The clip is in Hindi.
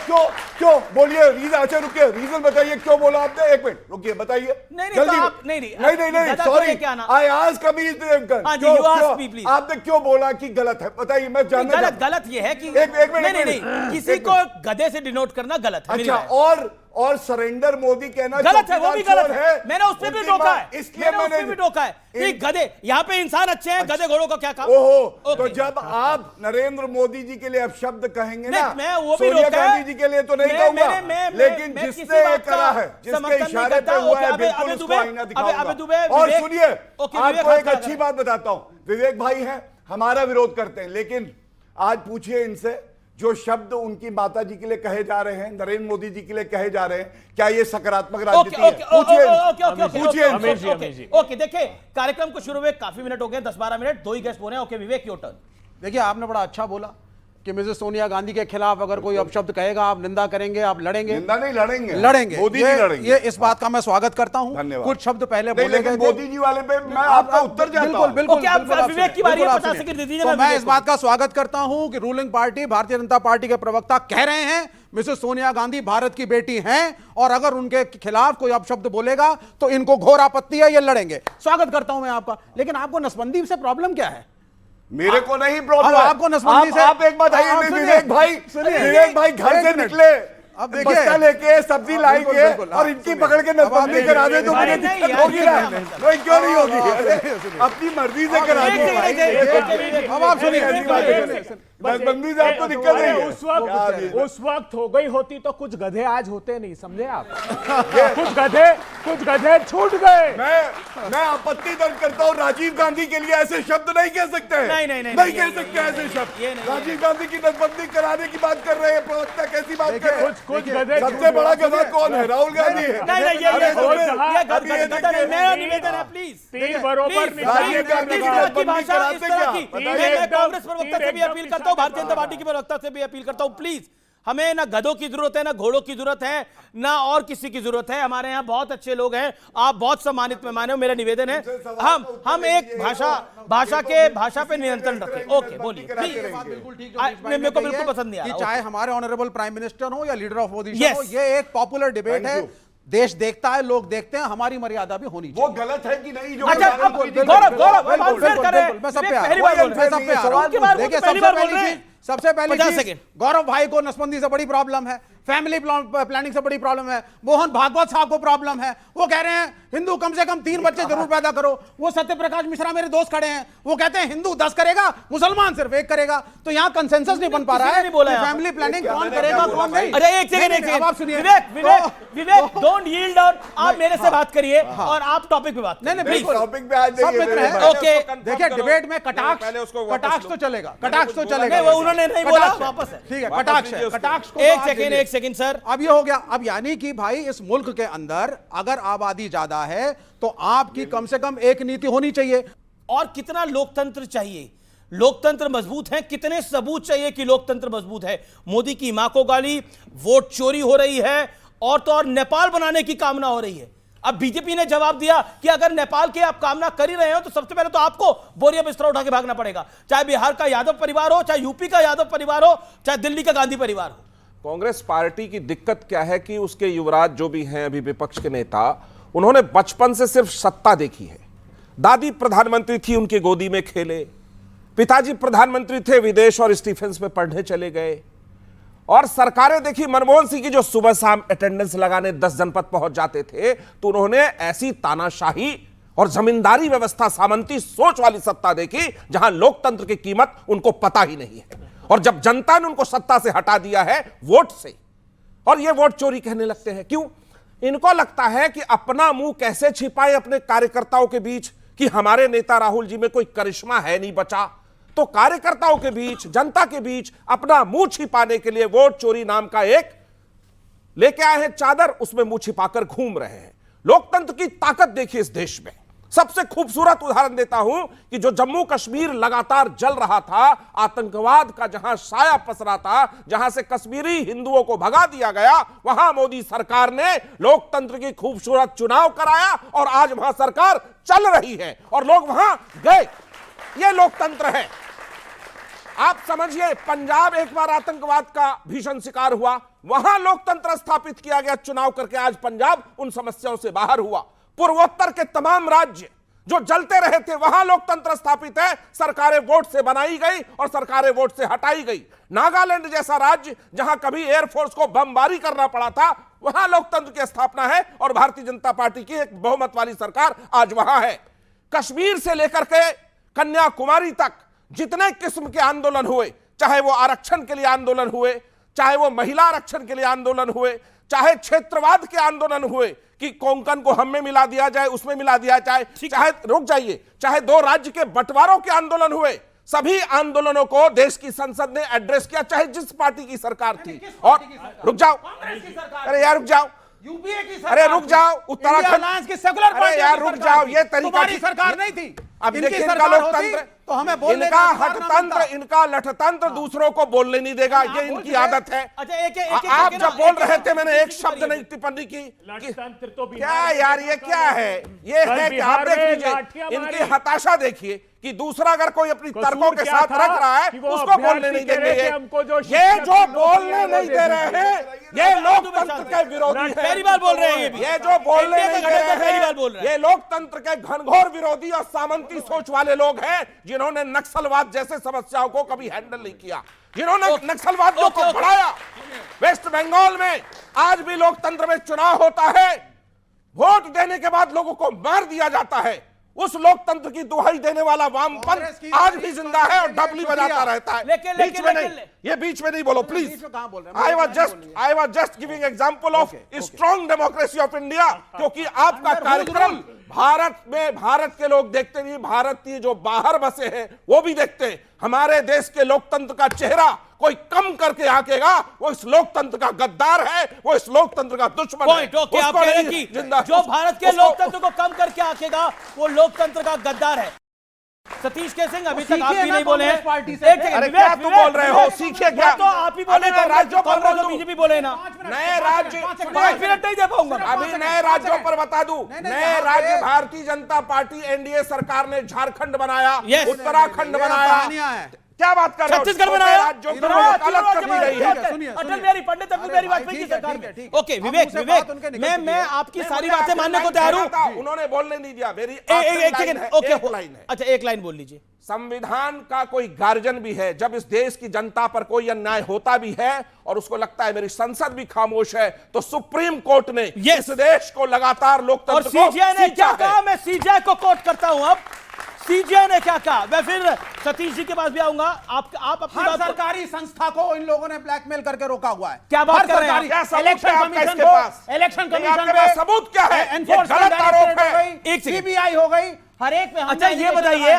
क्यों क्यों बोलिए रीजन। अच्छा रुकिए, रीजन बताइए क्यों बोला आपने। एक मिनट रुकिए, बताइए। नहीं, सॉरी, आई आस्क कमीज देवगन, आपने क्यों बोला कि गलत है, बताइए। मैं जानना गलत ये है कि एक मिनट, नहीं, किसी को गधे से डिनोट करना गलत है। अच्छा, और सरेंडर मोदी कहना गलत है, वो भी गलत है। मैंने उस पर भी टोका है, इसलिए मैंने भी टोका है कि गधे, यहाँ पे इंसान अच्छे हैं, गधे घोड़ों का क्या काम। ओहो, तो जब आप नरेंद्र मोदी जी के लिए अपशब्द कहेंगे ना, मैं वो भी सोनिया गांधी जी के लिए तो नहीं कहूंगा, लेकिन जिसने ये करा है, जिसके इशारे पे हुआ है, बिल्कुल उसको आईना दिखाऊंगा। और सुनिए, आपको एक अच्छी बात बताता हूं, विवेक भाई हैं, हमारा विरोध करते हैं, लेकिन आज पूछिए इनसे, जो शब्द उनकी माता जी के लिए कहे जा रहे हैं, नरेंद्र मोदी जी के लिए कहे जा रहे हैं, क्या ये सकारात्मक राजनीति है? पूछिए। ओके, देखिए कार्यक्रम को शुरू हुए काफी मिनट हो गए, 10-12 मिनट, 2 ही गेस्ट बोले। Okay Vivek, your turn. देखिए, आपने बड़ा अच्छा बोला कि मिसेस सोनिया गांधी के खिलाफ अगर कोई अपशब्द कहेगा, आप निंदा करेंगे, आप लड़ेंगे। निंदा नहीं, लड़ेंगे मोदी जी लड़ेंगे। ये इस बात का मैं स्वागत करता हूं। कुछ शब्द पहले बोले गए, मोदी जी वाले पे मैं आपका उत्तर जाता हूं। बिल्कुल, विवेक की बारी है, 50 सेकंड दे दीजिए। मैं इस बात का स्वागत करता हूं कि ruling party Bharatiya Janata party के प्रवक्ता कह रहे हैं मिसेस सोनिया गांधी भारत की बेटी हैं और अगर उनके खिलाफ कोई अपशब्द बोलेगा तो इनको घोर आपत्ति है, ये लड़ेंगे। स्वागत करता हूं मैं आपका। लेकिन आपको नसबंदी से प्रॉब्लम क्या है? मेरे को नहीं प्रॉब्लम, आपको नसबंदी से। आप एक बात आइए, विवेक भाई घर से निकले, अब देखिए लेके सब्जी लाएंगे और इनकी पकड़ के नसबंदी करा दे तो मुझे दिक्कत होगी ना? नहीं, क्यों नहीं होगी? अपनी मर्जी से करा दो। अब आप सुनिए, नसबंदी से आपको दिक्कत नहीं है। उस वक्त हो गई होती तो कुछ गधे आज होते नहीं, समझे आप? कुछ गधे छूट गए। मैं आपत्ति दर्ज करता हूँ, राजीव गांधी के लिए ऐसे शब्द नहीं कह सकते। नहीं कह सकते ऐसे शब्द। राजीव गांधी की नसबंदी कराने की बात कर रहे हैं प्रवक्ता, कैसी बात कर रहे हैं? कुछ गधे, सबसे बड़ा गधा कौन है? राहुल गांधी है। मेरा निवेदन है, प्लीज 3 बरोबर राजीव गांधी की नसबंदी कराते क्या? मैं कांग्रेस प्रवक्ता से भी अपील करता हूं, भारतीय जनता पार्टी के प्रवक्ता से भी अपील करता हूं, प्लीज हमें ना गधों की जरूरत है, ना घोड़ों की जरूरत है, ना और किसी की जरूरत है। हमारे यहाँ बहुत अच्छे लोग हैं, आप बहुत सम्मानित मेहमान हो। मेरा निवेदन है हम एक भाषा पे नियंत्रण रखें। ओके बोलिए, मेरे को बिल्कुल पसंद नहीं आ रहा। चाहे हमारे ऑनरेबल प्राइम मिनिस्टर हो या लीडर ऑफ अपोजिशन हो, ये एक पॉपुलर डिबेट है, देश देखता है, लोग देखते हैं, हमारी मर्यादा भी होनी चाहिए। वो गलत है कि नहीं? जो अच्छा, सबसे पहली चीज, गौरव भाई को नसबंदी से बड़ी प्रॉब्लम है, फैमिली प्लानिंग से बड़ी प्रॉब्लम है, मोहन भागवत साहब को प्रॉब्लम है। वो कह रहे हैं हिंदू कम से कम 3 बच्चे जरूर पैदा करो। वो सत्यप्रकाश मिश्रा मेरे दोस्त खड़े हैं, वो कहते हैं हिंदू 10 करेगा, मुसलमान सिर्फ 1 करेगा। तो यहाँ कंसेंसस नहीं बन पा रहा है। फैमिली प्लानिंग कौन करेगा, कौन नहीं। अरे एक सेकंड, आप सुनिए। विवेक डोंट यील्ड डाउन, आप मेरे से बात करिए और आप टॉपिक पे बात। नहीं, टॉपिक पे आज ओके। देखिए, डिबेट में कटाक्ष तो चलेगा, कटाक्ष तो चलेगा। उन्होंने नहीं बोला, वापस है। ठीक है, कटाक्ष को एक सेकंड सर। अब ये हो गया। अब यानी कि भाई इस मुल्क के अंदर अगर आबादी ज्यादा है तो आपकी कम से कम एक नीति होनी चाहिए। और कितना लोकतंत्र चाहिए? लोकतंत्र मजबूत है, कितने सबूत चाहिए कि लोकतंत्र मजबूत है? मोदी की मां को गाली, वोट चोरी हो रही है, और तो और नेपाल बनाने की कामना हो रही है। अब बीजेपी ने जवाब दिया कि अगर नेपाल की आप कामना कर ही रहे हो तो सबसे पहले तो आपको बोरिया बिस्तरा उठा के भागना पड़ेगा, चाहे बिहार का यादव परिवार हो, चाहे यूपी का यादव परिवार हो, चाहे दिल्ली का गांधी परिवार हो। कांग्रेस पार्टी की दिक्कत क्या है कि उसके युवराज जो भी हैं अभी विपक्ष के नेता, उन्होंने बचपन से सिर्फ सत्ता देखी है। दादी प्रधानमंत्री थी, उनकी गोदी में खेले, पिताजी प्रधानमंत्री थे, विदेश और स्टीफेंस में पढ़ने चले गए, और सरकारें देखी मनमोहन सिंह की जो सुबह शाम अटेंडेंस लगाने 10 जनपद पहुंच जाते थे, तो उन्होंने ऐसी तानाशाही और जमींदारी व्यवस्था, सामंती सोच वाली सत्ता देखी जहां लोकतंत्र की कीमत उनको पता ही नहीं है। और जब जनता ने उनको सत्ता से हटा दिया है वोट से, और ये वोट चोरी कहने लगते हैं, क्यों? इनको लगता है कि अपना मुंह कैसे छिपाए अपने कार्यकर्ताओं के बीच, कि हमारे नेता राहुल जी में कोई करिश्मा है नहीं बचा, तो कार्यकर्ताओं के बीच, जनता के बीच अपना मुंह छिपाने के लिए वोट चोरी नाम का एक लेके आए हैं चादर, उसमें मुंह छिपाकर घूम रहे हैं। लोकतंत्र की ताकत देखिए इस देश में। सबसे खूबसूरत उदाहरण देता हूं कि जो जम्मू कश्मीर लगातार जल रहा था, आतंकवाद का जहां साया पसरा था, जहां से कश्मीरी हिंदुओं को भगा दिया गया, वहां मोदी सरकार ने लोकतंत्र की खूबसूरत चुनाव कराया और आज वहां सरकार चल रही है और लोग वहां गए। यह लोकतंत्र है। आप समझिए, पंजाब एक बार आतंकवाद का भीषण शिकार हुआ, वहां लोकतंत्र स्थापित किया गया चुनाव करके, आज पंजाब उन समस्याओं से बाहर हुआ। पूर्वोत्तर के तमाम राज्य जो जलते रहे थे, वहां लोकतंत्र स्थापित है, सरकारें वोट से बनाई गई और सरकारें वोट से हटाई गई। नागालैंड जैसा राज्य जहां कभी एयरफोर्स को बमबारी करना पड़ा था, वहां लोकतंत्र की स्थापना है और भारतीय जनता पार्टी की एक बहुमत वाली सरकार आज वहां है। कश्मीर से लेकर के कन्याकुमारी तक जितने किस्म के आंदोलन हुए, चाहे वो आरक्षण के लिए आंदोलन हुए, चाहे वो महिला आरक्षण के लिए आंदोलन हुए, चाहे क्षेत्रवाद के आंदोलन हुए कि कोंकण को हम में मिला दिया जाए, उसमें मिला दिया जाए, चाहे रुक जाइए, चाहे 2 राज्य के बंटवारों के आंदोलन हुए, सभी आंदोलनों को देश की संसद ने एड्रेस किया, चाहे जिस पार्टी की सरकार थी। और रुक जाओ, अरे यार रुक जाओ, यूपीए की सरकार, अरे रुक जाओ, उत्तराखंड की सेकुलर पार्टी, अरे यार रुक जाओ, ये तरीका तुम्हारी सरकार नहीं थी। अब इनकी देखिए, इनका सरकार लोकतंत्र, होती तो हमें बोलने इनका का अधिकार ना हठतंत्र, मिलता। इनका लठतंत्र दूसरों को बोलने नहीं देगा, ये इनकी आदत है। अच्छा, आप जब बोल रहे थे, मैंने एक शब्द नहीं टिप्पणी की। लोकतंत्र तो क्या यार, ये क्या है? ये है कि आप देख लीजिए, इनकी हताशा देखिए कि दूसरा अगर कोई अपनी तर्कों के साथ रख रहा है, उसको बोलने नहीं देंगे। ये जो बोलने नहीं दे रहे हैं, ये लोकतंत्र के विरोधी हैं। पहली बार बोल रहे हैं ये जो बोलने नहीं दे रहे पहली बार बोल रहे हैं, ये लोकतंत्र के घनघोर विरोधी और सामंती सोच वाले लोग हैं, जिन्होंने नक्सलवाद जैसे समस्याओं को कभी हैंडल नहीं किया, जिन्होंने नक्सलवादियों को बढ़ाया। वेस्ट बंगाल में आज भी लोकतंत्र में चुनाव होता है, वोट देने के बाद लोगों को मार दिया जाता है। उस लोकतंत्र की दुहाई देने वाला वामपंथ आज भी जिंदा है और डबली बजाता रहता है। बीच में नहीं, ये बीच में नहीं बोलो please. I was just giving example of strong democracy of India, क्योंकि आपका कार्यक्रम भारत में, भारत के लोग देखते नहीं, भारतीय जो बाहर बसे हैं वो भी देखते हैं। हमारे देश के लोकतंत्र का चेहरा कोई कम करके आकेगा, वो इस लोकतंत्र का गद्दार है, वो इस लोकतंत्र का दुश्मन है। ओके, आप कह रहे हैं कि जो भारत के लोकतंत्र को कम करके आकेगा, वो लोकतंत्र का गद्दार है। सतीश के सिंह, अभी तक आप भी नहीं बोले हैं। अरे क्या तू बोल रहे हो? सीखे क्या? तो आप ही बोले, राज्यों पर बीजेपी बोले ना, नए राज्य 5 मिनट नहीं दे पाऊंगा। अभी नए राज्यों पर बता दूं, नए राज्य भारतीय जनता पार्टी एनडीए सरकार ने झारखंड बनाया, उत्तराखंड बनाया, क्या बात कर रहे हो? छत्तीसगढ़ बनाया, राज्यों पर वकालत कर दी गई है। अटल बिहारी पंडित, अटल बिहारी वाजपेयी की सरकार में। ओके विवेक, मैं आपकी सारी बातें मानने को तैयार हूं। उन्होंने बोलने नहीं दिया। मेरी एक सेकंड, ओके लाइन है। अच्छा, एक लाइन बोल लीजिए। संविधान का कोई गार्जियन भी है। जब इस देश की जनता पर कोई अन्याय होता भी है और उसको लगता है मेरी संसद भी खामोश है, तो सुप्रीम कोर्ट ने इस देश को लगातार लोकतंत्र और सीजीआई ने क्या कहा, मैं सीजीआई को कोट करता हूं। अब सीजीआई ने क्या कहा, मैं फिर सतीश जी के पास भी आऊंगा। आप अपनी हर सरकारी संस्था को इन लोगों ने ब्लैकमेल करके रोका हुआ है। क्या बात कर रहे हैं? इलेक्शन कमीशन को, इलेक्शन कमीशन पे सबूत क्या है? एनफोर्समेंट गलत आरोप है। एक सीबीआई हो गई, हर एक में। अच्छा, ये बताइए,